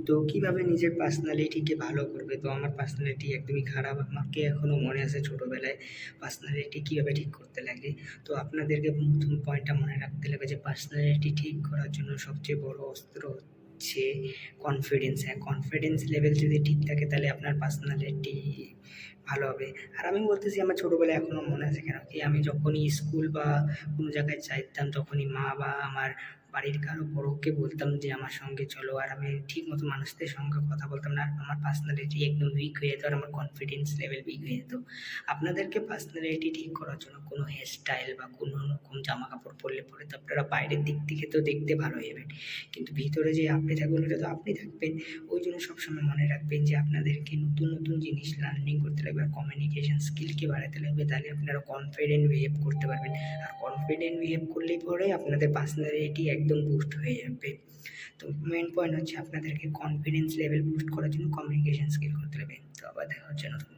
তো কিভাবে নিজের পার্সোনালিটিকে ভালো করবে? তো আমার পার্সোনালিটি একদমই খারাপ। আমাকে এখনো মনে আছে ছোটবেলায় পার্সোনালিটি কিভাবে ঠিক করতে লাগে। তো আপনাদেরকে ১ম পয়েন্টটা মনে রাখতে হবে যে পার্সোনালিটি ঠিক করার জন্য সবচেয়ে বড় অস্ত্র হচ্ছে কনফিডেন্স। হ্যাঁ, কনফিডেন্স লেভেল যদি ঠিক থাকে তাহলে আপনার পার্সোনালিটি ভালো হবে। আর আমি বলতেছি আমার ছোটবেলায় এখনো মনে আছে কেন কি আমি যখনই স্কুল বা কোনো জায়গায় যাইতাম তখনই মা বা আমার বাড়ির কারো বড়কে বলতাম যে আমার সঙ্গে চলো, আর আমি ঠিক মতো মানুষদের সঙ্গে কথা বলতাম না, আর আমার পার্সোনালিটি একদম উইক হয়ে যেত আর আমার কনফিডেন্স লেভেল উইক হয়ে যেত। আপনাদেরকে পার্সোনালিটি ঠিক করার জন্য কোনো হেয়ার স্টাইল বা কোনো রকম জামা কাপড় পরলে পরে তো আপনারা বাইরের দিক থেকে তো দেখতে ভালো হবেন, কিন্তু ভিতরে যে আপনি থাকবেন ওটা তো আপনি থাকবেন। ওই জন্য সবসময় মনে রাখবেন যে আপনাদেরকে নতুন নতুন জিনিস লার্নিং করতে লাগবে আর কমিউনিকেশন স্কিলকে বাড়াতে লাগবে, তাহলে আপনারা কনফিডেন্ট বিহেভ করতে পারবেন। আর কনফিডেন্ট বিহেভ করলেই পরে আপনাদের পার্সোনালিটি একদম বুস্ট হয়ে যাবে। তো মেন পয়েন্ট হচ্ছে আপনাদেরকে কনফিডেন্স লেভেল বুস্ট করার জন্য কমিউনিকেশন স্কিল করতে হবে। তো আবার দেখা হচ্ছে নতুন